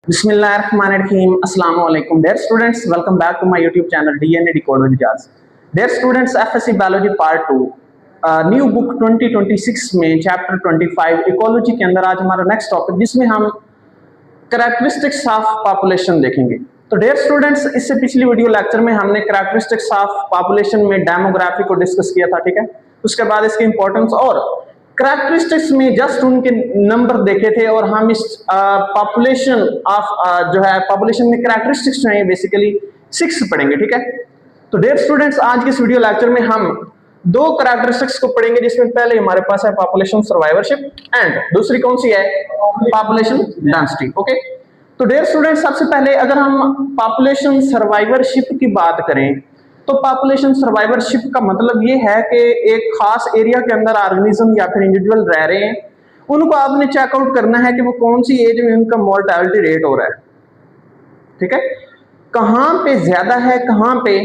Bismillahirrahmanirrahim. Assalamu alaikum. Dear students, welcome back to my YouTube channel DNA Decode with Jazz. Dear students, FSC Biology Part 2 new book 2026 में chapter 25 ecology के अंदर आज हमारा next topic जिसमें हम characteristics of population देखेंगे। तो dear students, इससे पिछली वीडियो लेक्चर में हमने कैरेक्टरिस्टिक्स ऑफ पॉपुलेशन में डेमोग्राफी को डिस्कस किया था, ठीक है। उसके बाद इसकी इंपॉर्टेंस और कैरेक्टरिस्टिक्स में जस्ट उनके नंबर देखे थे और हम इस पॉपुलेशन ऑफ जो है पॉपुलेशन में कैरेक्टरिस्टिक्स जो है बेसिकली 6 पढ़ेंगे, ठीक है। तो डियर स्टूडेंट्स, आज के इस वीडियो लेक्चर में हम दो कैरेक्टरिस्टिक्स को पढ़ेंगे, जिसमें पहले हमारे पास है पॉपुलेशन सर्वाइवरशिप एंड दूसरी कौन सी है, पॉपुलेशन डेंसिटी। ओके, तो डियर स्टूडेंट्स, सबसे पहले अगर हम पॉपुलेशन सर्वाइवरशिप की बात करें तो पॉपुलेशन सर्वाइवरशिप का मतलब ये है कि एक खास एरिया के अंदर ऑर्गेनिज्म या फिर इंडिविजुअल रह रहे हैं, उनको आपने चेकआउट करना है कि वो कौन सी एज में उनका मोर्टेलिटी रेट हो रहा है, ठीक है। कहां पे ज्यादा है, कहां पे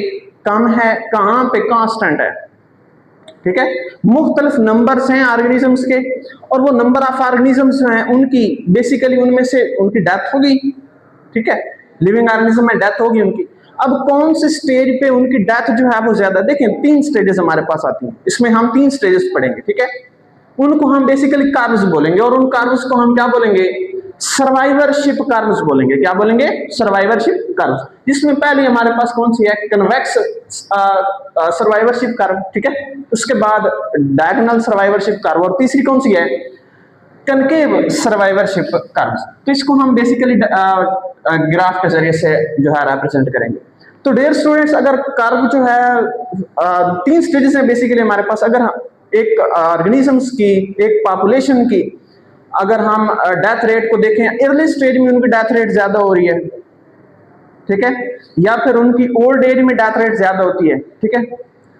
कम है, कहां पे कांस्टेंट है, ठीक है। मुख्तलिफ नंबर्स हैं ऑर्गेनिजम्स के और वो नंबर ऑफ ऑर्गेनिजम्स हैं उनकी बेसिकली उनमें से उनकी डेथ होगी, ठीक है। लिविंग ऑर्गेनिज्म में डेथ होगी उनकी। अब कौन से स्टेज पे उनकी डेथ जो है वो ज्यादा, देखें 3 स्टेजेस हमारे पास आती हैं, इसमें हम 3 स्टेजेस पढ़ेंगे, ठीक है। उनको हम बेसिकली कर्व्स बोलेंगे और उन कर्व्स को हम क्या बोलेंगे, सर्वाइवरशिप कर्व्स बोलेंगे। क्या बोलेंगे, सर्वाइवरशिप कर्व्स, जिसमें पहले हमारे पास कौन सी है, कन्वेक्स सर्वाइवरशिप कर्व, ठीक है। उसके बाद डायगोनल सर्वाइवरशिप कर्व और तीसरी कौन सी है, कनकेव सर्वाइवरशिप कर्व्स। तो इसको हम बेसिकली ग्राफ के जरिए से जो है रिप्रेजेंट करेंगे। तो डियर स्टूडेंट्स, अगर कर्व जो है 3 स्टेजेस हैं बेसिकली हमारे पास। अगर एक ऑर्गेनिजम्स की, एक पॉपुलेशन की अगर हम डेथ रेट को देखें, अर्ली स्टेज में उनकी डेथ रेट ज्यादा हो रही है, ठीक है, या फिर उनकी ओल्ड एज में डेथ रेट ज्यादा होती है, ठीक है,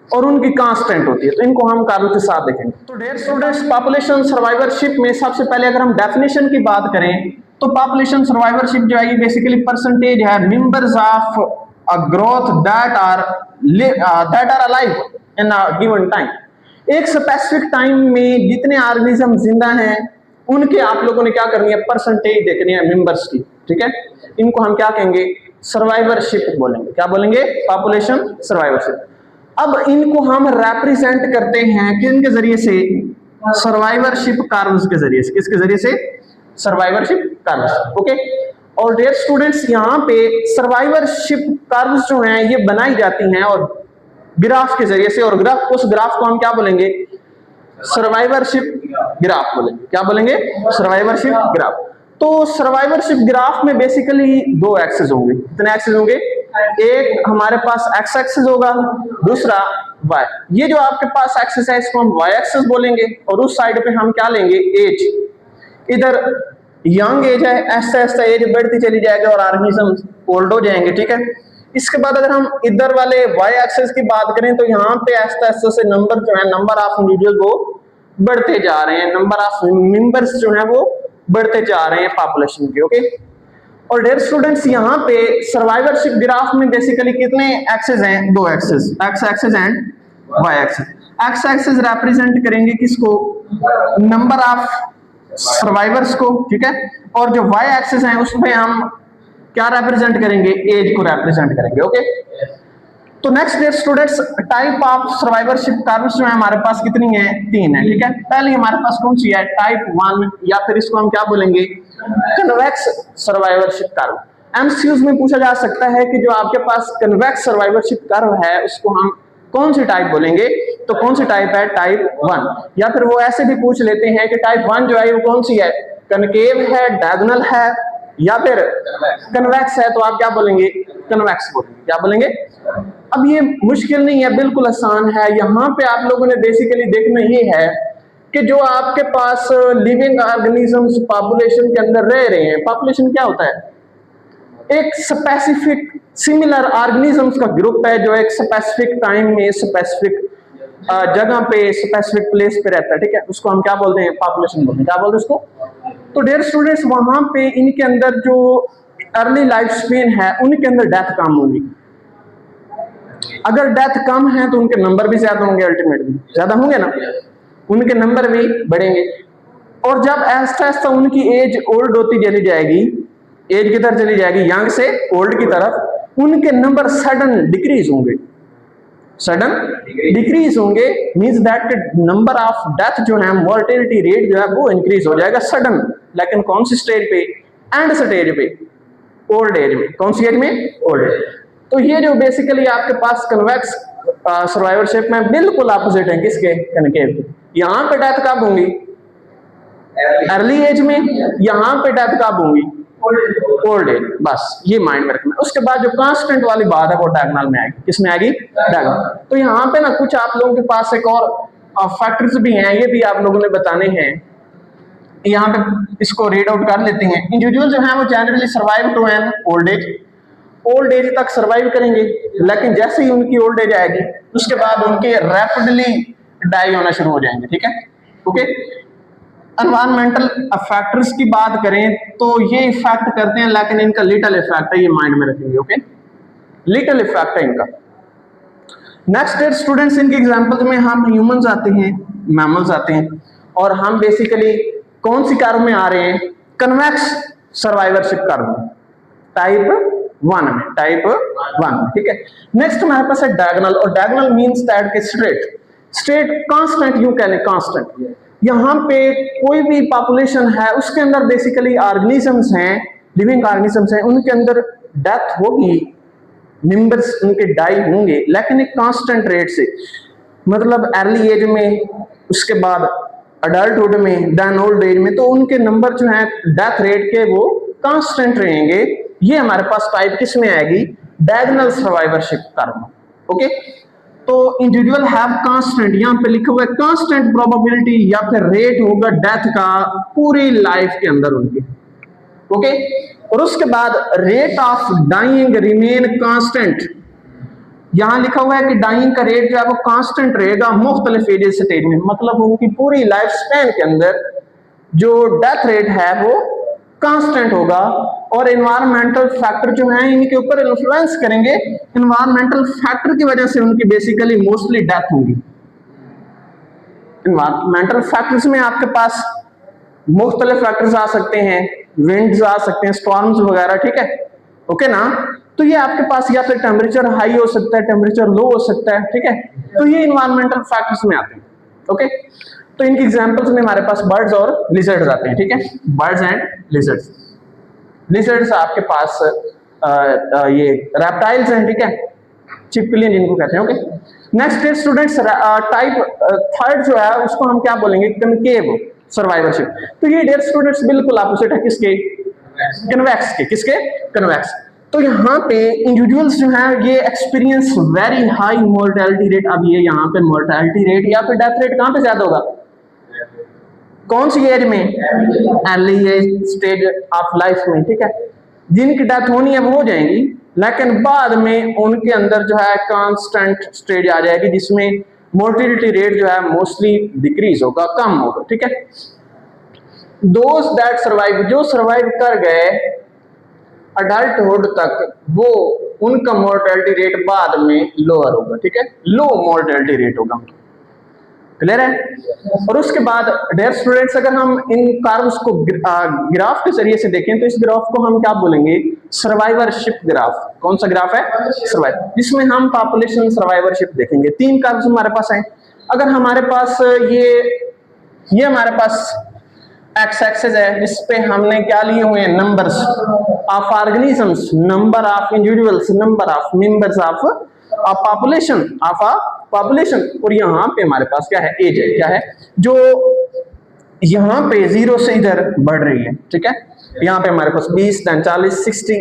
और उनकी कांस्टेंट होती है, तो इनको हम कर्व के साथ देखेंगे। तो डियर स्टूडेंट्स, पॉपुलेशन सर्वाइवरशिप में सबसे पहले अगर हम डेफिनेशन की बात करें तो पॉपुलेशन सर्वाइवरशिप जो है ये बेसिकली परसेंटेज है members of a growth that are alive in a given time. एक स्पेसिफिक टाइम में जितने ऑर्गेनिज्म जिंदा हैं उनके आप लोगों ने क्या करनी है, परसेंटेज देखनी है मेंबर्स की, ठीक है। इनको हम क्या कहेंगे, सर्वाइवरशिप बोलेंगे। क्या बोलेंगे, पॉपुलेशन सर्वाइवरशिप। अब इनको हम रिप्रेजेंट करते हैं किनके जरिए से, सर्वाइवरशिप कर्व्स के जरिए से। किसके जरिए से, सर्वाइवरशिप कर्व्स। ओके, और डियर स्टूडेंट्स, यहाँ पे सर्वाइवरशिप कर्व्स जो हैं ये बनाई जाती हैं और ग्राफ के जरिए से, और ग्राफ, उस ग्राफ को हम क्या बोलेंगे, सर्वाइवरशिप ग्राफ बोलेंगे। क्या बोलेंगे, सर्वाइवरशिप ग्राफ। तो सर्वाइवरशिप ग्राफ में बेसिकली 2 एक्सेस होंगे। कितने एक्सेस होंगे, एक हमारे पास एक्स एक्सेस होगा, दूसरा वाई। ये जो आपके पास एक्सेस है इसको हम वाई एक्सेस बोलेंगे और उस साइड पे हम क्या लेंगे, एज। इधर यंग एज है, ऐसा ऐसा एज बढ़ती चली जाएगी और ऑर्गेनिज्म ओल्ड हो जाएंगे, ठीक है। इसके बाद अगर हम इधर वाले वाई एक्सेस की बात करें तो यहाँ पे ऐसा ऐसा से नंबर जो है, नंबर ऑफ इंडिविजुअल वो बढ़ते जा रहे हैं, नंबर ऑफ मेंबर्स जो है वो बढ़ते जा रहे हैं पॉपुलेशन के। ओके, और डियर स्टूडेंट्स, यहाँ पे सर्वाइवरशिप ग्राफ में बेसिकली कितने एक्सेस हैं, 2 axes, X axes and Y axes. X axes represent करेंगे किसको, नंबर ऑफ सर्वाइवर्स को, ठीक है, और जो वाई एक्सेस है उसमें हम क्या रिप्रेजेंट करेंगे, एज को रिप्रेजेंट करेंगे। ओके, तो next dear students, type of survivorship curves जो है हमारे पास कितनी है, 3 है, ठीक है। पहले हमारे पास कौन सी है, टाइप 1, या फिर इसको हम क्या बोलेंगे, कन्वेक्स सर्वाइवरशिप कर्व। एमसीक्यूज में पूछा जा सकता है कि जो आपके पास कन्वेक्स सर्वाइवरशिप कर्व है उसको हम कौन सी टाइप बोलेंगे, तो कौन सी टाइप है, टाइप 1। या फिर वो ऐसे भी पूछ लेते हैं कि टाइप 1 जो है वो कौन सी है, कनकेव है, डायगोनल है, या फिर कन्वेक्स है, तो आप क्या बोलेंगे, कन्वेक्स बोलेंगे। क्या बोलेंगे। अब ये मुश्किल नहीं है, बिल्कुल आसान है। यहाँ पे आप लोगों ने बेसिकली देखना ये है कि जो आपके पास लिविंग ऑर्गेनिजम्स पॉपुलेशन के अंदर रह रहे हैं, पॉपुलेशन क्या होता है, एक स्पेसिफिक सिमिलर ऑर्गेनिजम्स का ग्रुप है जो एक स्पेसिफिक टाइम में स्पेसिफिक जगह पे स्पेसिफिक प्लेस पे रहता है, ठीक है। उसको हम क्या बोलते हैं, पॉपुलेशन बोलते हैं। क्या बोलते हैं उसको। तो डियर स्टूडेंट्स, वहां पे इनके अंदर जो अर्ली लाइफ स्पेन है उनके अंदर डेथ कम होगी। अगर डेथ कम है तो उनके नंबर भी ज्यादा होंगे, अल्टीमेटली ज्यादा होंगे ना, उनके नंबर भी बढ़ेंगे। और जब ऐसा ऐसा उनकी एज ओल्ड होती चली जाएगी एज की तरफ चली जाएगी, यंग से ओल्ड की तरफ, उनके नंबर सडन डिक्रीज होंगे, सडन डिक्रीज होंगे, means that number of death जो है, मोर्टेलिटी रेट जो है वो इंक्रीज हो जाएगा सडन। लेकिन कौन सी स्टेज पे? एंड स्टेज पे, ओल्ड एज में। कौन सी एज में? Old age. तो ये जो बेसिकली आपके पास कन्वेक्स सर्वाइवरशिप में बिल्कुल ऑपोजिट है किसके? कनकेव। यहां पे डेथ कब होंगी? अर्ली एज में। यहां पे डेथ कब होंगी? Old age. बस ये माइंड में रखना। उसके बाद जो कांस्टेंट वाली बात है वो डायगोनल में आएगी। किसमें आएगी? डायगोनल। तो यहाँ पे ना कुछ आप लोगों के पास एक और फैक्टर्स भी हैं, ये भी आप लोगों ने बताने हैं। यहाँ पे इसको रीड आउट कर लेते हैं। इंडिविजुअल जो है वो generally survive to an old age, old age तक सर्वाइव करेंगे, लेकिन जैसे ही उनकी ओल्ड एज आएगी उसके बाद उनके रैपिडली डाई होना शुरू हो जाएंगे। ठीक है, ओके। एनवायरमेंटल फैक्टर्स की बात करें तो ये इफेक्ट करते हैं, लेकिन इनका लिटिल इफेक्ट है, ये माइंड में रखेंगे। ओके, लिटिल इफेक्ट है इनका। नेक्स्ट है स्टूडेंट्स, इनके एग्जांपल्स में हम ह्यूमंस आते हैं, मैमल्स आते हैं, और हम बेसिकली कौन सी कर्व में आ रहे हैं? कन्वेक्स सर्वाइवरशिप कर्व में, टाइप 1 में, टाइप 1। ठीक है। नेक्स्ट हमारे पास है डायगोनल, और डायगोनल मींस दैट के स्ट्रेट, स्ट्रेट कांस्टेंट, यूं कह लें कांस्टेंट। यहां पे कोई भी पॉपुलेशन है उसके अंदर बेसिकली ऑर्गेनिजम्स हैं, लिविंग ऑर्गेनिजम्स हैं, उनके अंदर डेथ होगी, मेंबर्स उनके डाई होंगे, लेकिन एक कांस्टेंट रेट से। मतलब अर्ली एज में, उसके बाद अडल्टहुड में, देन ओल्ड एज में, तो उनके नंबर जो है डेथ रेट के वो कांस्टेंट रहेंगे। ये हमारे पास टाइप किस में आएगी? Diagonal survivorship curve. ओके, तो इंडिविजुअल हैव कांस्टेंट, यहां पे लिखा हुआ है कांस्टेंट प्रोबेबिलिटी या फिर रेट होगा डेथ का पूरी लाइफ के अंदर उनकी। ओके, और उसके बाद rate of dying remain constant, यहां लिखा हुआ है कि डाइंग का रेट जो है वो कांस्टेंट रहेगा मुख्तलिफ एज स्टेज में, मतलब उनकी पूरी लाइफ स्पैन के अंदर जो डेथ रेट है वो कांस्टेंट होगा। और एनवायरमेंटल फैक्टर जो है इनके ऊपर इन्फ्लुएंस करेंगे, एनवायरमेंटल फैक्टर की वजह से उनकी बेसिकली मोस्टली डेथ होगी। एनवायरमेंटल फैक्टर्स में आपके पास मुख्तलिफ फैक्टर्स आ सकते हैं, विंड्स आ सकते हैं, स्टॉर्म्स वगैरह। ठीक है, ओके ना। तो ये आपके पास या फिर टेम्परेचर हाई हो सकता है, टेम्परेचर लो हो सकता है। ठीक है, तो ये इन्वायरमेंटल फैक्टर्स में आते हैं। ओके, तो इनकी एग्जांपल्स में हमारे पास बर्ड्स और लिजर्ड्स आते हैं। ठीक है, बर्ड्स एंड लिजर्ड्स। लिजर्ड्स आपके पास ये रेप्टाइल्स हैं। ठीक है, चिपकलियां जिनको कहते हैं। Okay, next students, type third जो है उसको हम क्या बोलेंगे? Concave survivorship. तो ये डियर स्टूडेंट्स बिल्कुल ऑपोजिट है किसके? कन्वेक्स के। किसके? कन्वेक्स। तो यहाँ पे इंडिविजुअल्स जो है ये experience very high mortality rate. अब ये यहाँ पे मोर्टेलिटी रेट या फिर डेथ रेट कहाँ पे ज्यादा होगा? कौन सी एज में? Early age stage of life में। ठीक है, जिनकी डेथ होनी है वो हो जाएंगी, लेकिन बाद में उनके अंदर जो है कांस्टेंट स्टेज आ जाएगी जिसमें मोर्टेलिटी रेट जो है मोस्टली डिक्रीज होगा, कम होगा। ठीक है, दोस्त दैट सर्वाइव, जो सर्वाइव कर गए अडल्टहुड तक, वो उनका मोर्टेलिटी रेट बाद में लोअर होगा। ठीक है, लो मोर्टेलिटी रेट होगा। क्लियर है? और उसके बाद डियर स्टूडेंट्स, अगर हम इन कर्व्स को ग्राफ के जरिए से देखें तो इस ग्राफ को हम क्या बोलेंगे? Survivorship graph. कौन सा ग्राफ है? सर्वाइव, जिसमें हम पॉपुलेशन सर्वाइवरशिप देखेंगे। 3 कर्व्स हमारे पास हैं। अगर हमारे पास ये हमारे पास एक्स एक्सिस है, जिस पे हमने क्या लिए हुए हैं? Numbers of organisms, number of individuals, number of members of population, of population. और यहाँ पे हमारे पास क्या है? एज है। क्या है? जो यहाँ पे 0 से इधर बढ़ रही है। ठीक है, यहाँ पे हमारे पास 20, then 40, 60,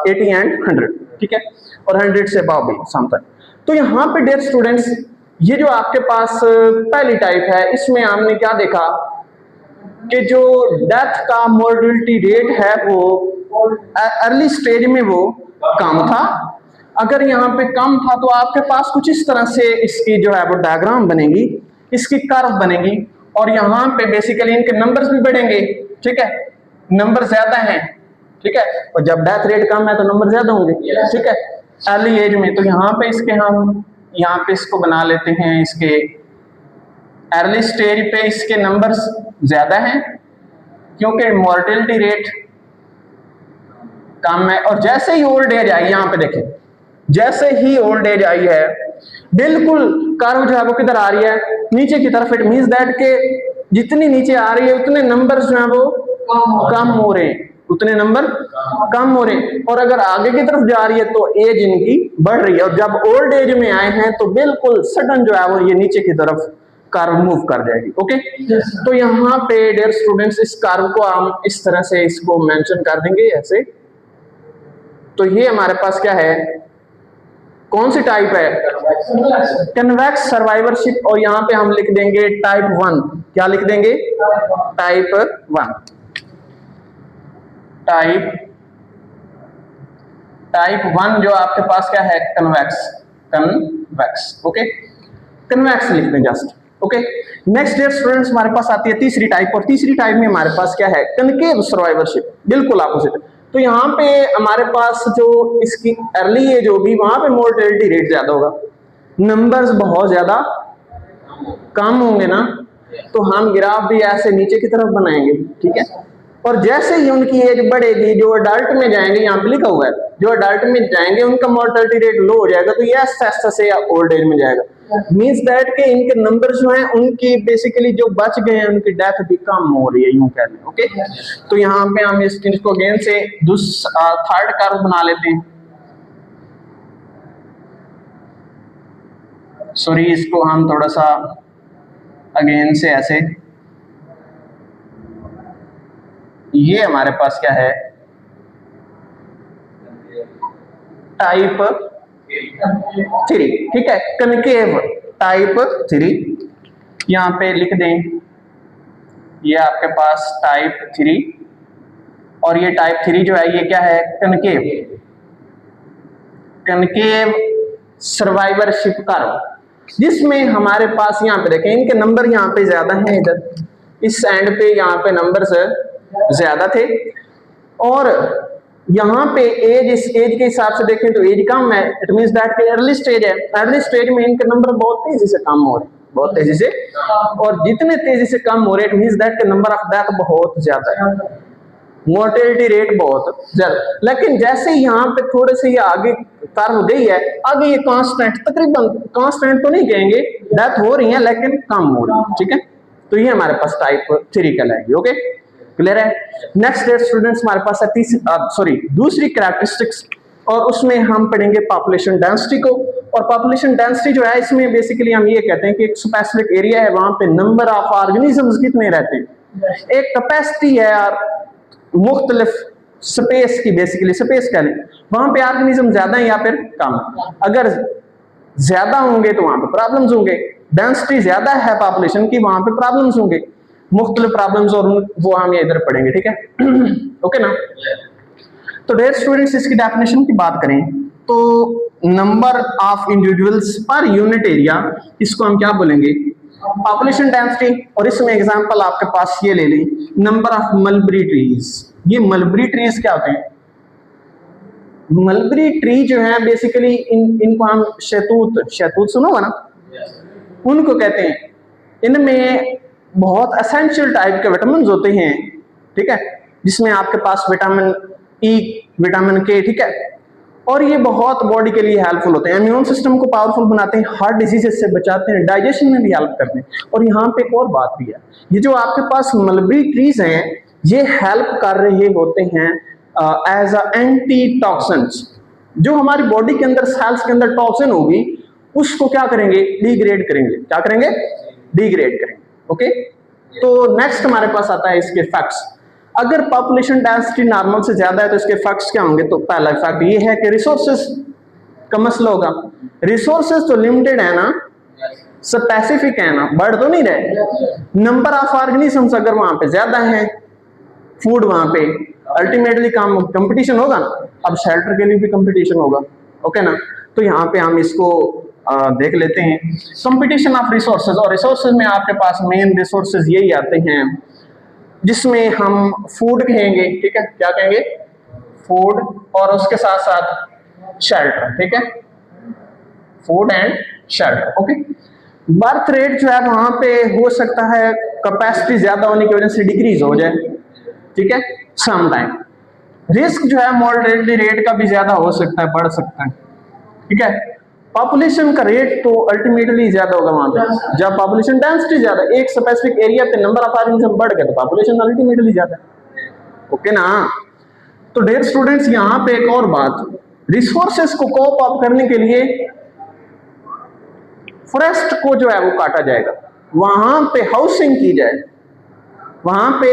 80 एंड 100। ठीक है, और 100 से अबव भी समथिंग। तो यहाँ पे डियर स्टूडेंट्स, ये जो आपके पास पहली टाइप है, इसमें हमने क्या देखा कि जो डेथ का मोर्टेलिटी रेट है वो अर्ली स्टेज में वो कम था। अगर यहाँ पे कम था तो आपके पास कुछ इस तरह से इसकी जो है वो डायग्राम बनेगी, इसकी कर्व बनेगी, और यहाँ पे बेसिकली इनके नंबर्स भी बढ़ेंगे। ठीक है, नंबर ज्यादा हैं। ठीक है, और जब डेथ रेट कम है तो नंबर ज्यादा होंगे। ठीक है, अर्ली एज में। तो यहाँ पे इसके हम यहाँ पे इसको बना लेते हैं, इसके अर्ली स्टेज पे इसके नंबर्स ज्यादा हैं क्योंकि मोर्टेलिटी रेट कम है। और जैसे ही ओल्ड एज आई, यहाँ पे देखें, जैसे ही ओल्ड एज आई है बिल्कुल कर्व जो है वो किधर आ रही है, नीचे की तरफ। इट मींस दैट के जितनी नीचे आ रही है उतने नंबर जो है वो कम हो रहे हैं, उतने नंबर कम हो रहे हैं। और अगर आगे की तरफ जा रही है तो एज इनकी बढ़ रही है। और जब ओल्ड एज में आए हैं तो बिल्कुल सडन जो है वो ये नीचे की तरफ कर्व मूव कर जाएगी। ओके, तो यहाँ पे डियर स्टूडेंट्स इस कर्व को हम इस तरह से इसको मेंशन कर देंगे ऐसे। तो ये हमारे पास क्या है, कौन सी टाइप है, कन्वेक्स सर्वाइवरशिप। और यहाँ पे हम लिख देंगे टाइप 1। क्या लिख देंगे, टाइप 1। टाइप 1 जो आपके पास क्या है, कन्वेक्स। ओके, कन्वेक्स लिख दें just. Okay, next dear students हमारे पास आती है तीसरी टाइप। और तीसरी टाइप में हमारे पास क्या है, कनकेव सर्वाइवरशिप, बिल्कुल अपोजिट। तो यहाँ पे हमारे पास जो इसकी अर्ली एज होगी वहां पे मोर्टेलिटी रेट ज्यादा होगा, नंबर्स बहुत ज्यादा कम होंगे ना, तो हम ग्राफ भी ऐसे नीचे की तरफ बनाएंगे। ठीक है, और जैसे ही उनकी एज बढ़ेगी, जो अडल्ट में जाएंगे, यहाँ पे लिखा हुआ है जो अडल्ट में जाएंगे उनका मोर्टेलिटी रेट लो हो जाएगा, तो ये ऐसा से ओल्ड एज में जाएगा। मींस दैट के इनके नंबर जो हैं उनकी बेसिकली जो बच गए हैं उनकी डेथ भी कम हो रही है, यूं कह लें। ओके, तो यहाँ पे हम इस चीज को अगेन से थर्ड कर्व बना लेते हैं। सॉरी, इसको हम थोड़ा सा अगेन से ऐसे, ये हमारे पास क्या है, टाइप 3। ठीक है, कनकेव टाइप 3 यहां पे लिख दें। ये आपके पास टाइप 3, और ये टाइप 3 जो है ये क्या है, कनकेव सर्वाइवरशिप कर्व, जिसमें हमारे पास यहाँ पे देखें इनके नंबर यहाँ पे ज्यादा हैं, इधर इस एंड पे यहाँ पे नंबर्स ज्यादा थे। और यहाँ पे एज, इस एज के हिसाब से देखें तो एज कम है। इट मींस दैट के अर्ली स्टेज है, अर्ली स्टेज में इनके नंबर बहुत तेजी से कम हो रहे हैं, बहुत तेजी से। और जितने तेजी से कम हो रहे हैं, इट मींस दैट के नंबर ऑफ डेथ बहुत ज्यादा है, मोर्टेलिटी रेट बहुत ज्यादा। लेकिन जैसे यहाँ पे थोड़े से ये आगे कर्व गई है, आगे ये कांस्टेंट, तकरीबन कांस्टेंट तो नहीं कहेंगे, डेथ हो रही है लेकिन कम हो रही है। ठीक है, तो ये हमारे पास टाइप 3 कहलाएगी। ओके, क्लियर है। नेक्स्ट डेयर स्टूडेंट्स हमारे पास है दूसरी कैरेक्टरिस्टिक्स, और उसमें हम पढ़ेंगे पॉपुलेशन डेंसिटी को। और पॉपुलेशन डेंसिटी जो है इसमें बेसिकली हम ये कहते हैं कि एक स्पेसिफिक एरिया है, वहां पे नंबर ऑफ ऑर्गेनिजम्स कितने रहते हैं, एक कैपेसिटी है और मुख्तलिफ स्पेस की, बेसिकली स्पेस कह लें, वहां पे ऑर्गेनिज्म ज्यादा है या फिर कम। अगर ज्यादा होंगे तो वहां पे प्रॉब्लम्स होंगे, डेंसिटी ज्यादा है पॉपुलेशन की, वहां पे प्रॉब्लम्स होंगे, मुख्तलिफ प्रॉब्लम्स, और वो हम ये इधर पढ़ेंगे। ठीक है, ओके ना। तो डियर स्टूडेंट्स इसकी डेफिनेशन की बात करें तो number of individuals per unit area, इसको हम क्या बोलेंगे, पॉपुलेशन डेंसिटी। और इसमें एग्जांपल आपके पास ये ले लें, नंबर ऑफ मलबरी ट्रीज। ये मलबरी ट्रीज क्या होते हैं, मलबरी ट्री जो है बेसिकली इनको हम शहतूत सुनो ना, उनको कहते हैं। इनमें बहुत एसेंशियल टाइप के विटामिन होते हैं। ठीक है, जिसमें आपके पास विटामिन ई, विटामिन के, ठीक है, और ये बहुत बॉडी के लिए हेल्पफुल होते हैं, इम्यून सिस्टम को पावरफुल बनाते हैं, हार्ट डिजीजेस से बचाते हैं, डाइजेशन में भी हेल्प करते हैं। और यहाँ पे एक और बात भी है, ये जो आपके पास मलबरी ट्रीज हैं ये हेल्प कर रहे होते हैं एज अ एंटी टॉक्सिन्स। जो हमारी बॉडी के अंदर सेल्स के अंदर टॉक्सिन होगी उसको क्या करेंगे, डिग्रेड करेंगे। क्या करेंगे, डिग्रेड करेंगे। ओके, तो नेक्स्ट हमारे पास आता है इसके फैक्ट्स। अगर पॉपुलेशन डेंसिटी नॉर्मल से ज्यादा है तो इसके फैक्ट्स क्या होंगे, तो पहला फैक्ट ये है कि रिसोर्सेज का मसला होगा। रिसोर्सेज तो लिमिटेड है ना, स्पेसिफिक है ना, बढ़ तो नहीं रहे। नंबर ऑफ ऑर्गेनिजम्स अगर वहां पे ज्यादा है, फूड वहां पे अल्टीमेटली कंपटीशन होगा ना, अब शेल्टर के लिए भी कंपटीशन होगा। ओके ना, तो यहाँ पे हम इसको देख लेते हैं, कंपटीशन ऑफ रिसोर्सेज। और रिसोर्सेज में आपके पास मेन रिसोर्सेज यही आते हैं जिसमें हम फूड कहेंगे। ठीक है, क्या कहेंगे, फूड, और उसके साथ साथ शेल्टर। ठीक है, food and shelter. Okay, birth rate जो है वहां पे हो सकता है कैपेसिटी ज्यादा होने की वजह से डिक्रीज हो जाए। ठीक है, सम टाइम, रिस्क जो है मॉर्टेलिटी रेट का भी ज्यादा हो सकता है, बढ़ सकता है, ठीक है। पॉपुलेशन का रेट तो अल्टीमेटली ज्यादा होगा वहां पे, जब पॉपुलेशन डेंसिटी ज्यादा, एक स्पेसिफिक एरिया पे नंबर ऑफ ऑर्गेनिज्म बढ़ गया तो पॉपुलेशन अल्टीमेटली ज्यादा, ओके ना। तो डियर स्टूडेंट्स, यहां पे एक और बात, रिसोर्सेस को कोप अप करने के लिए फॉरेस्ट को जो है वो काटा जाएगा, वहां पे हाउसिंग की जाए, वहां पे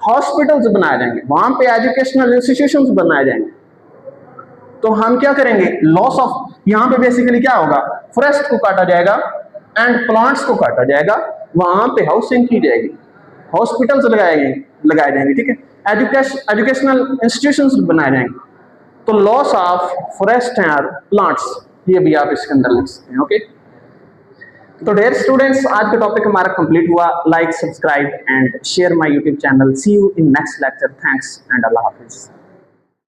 हॉस्पिटल्स बनाए जाएंगे, वहां पे एजुकेशनल इंस्टीट्यूशंस बनाए जाएंगे। तो हम क्या करेंगे, लॉस ऑफ, यहां पे बेसिकली क्या होगा, फॉरेस्ट को काटा जाएगा एंड प्लांट्स को काटा जाएगा, वहां पे हाउसिंग की जाएगी, हॉस्पिटल्स लगाए जाएंगे, ठीक है, एजुकेशनल इंस्टीट्यूशंस बनाए जाएंगे। तो loss of forest and plants, ये भी आप इसके अंदर लिख सकते हैं, ओके। तो डियर स्टूडेंट्स, आज का टॉपिक हमारा कंप्लीट हुआ। Like, subscribe and share my YouTube channel. See you in next lecture. Thanks and अल्लाह हाफिज।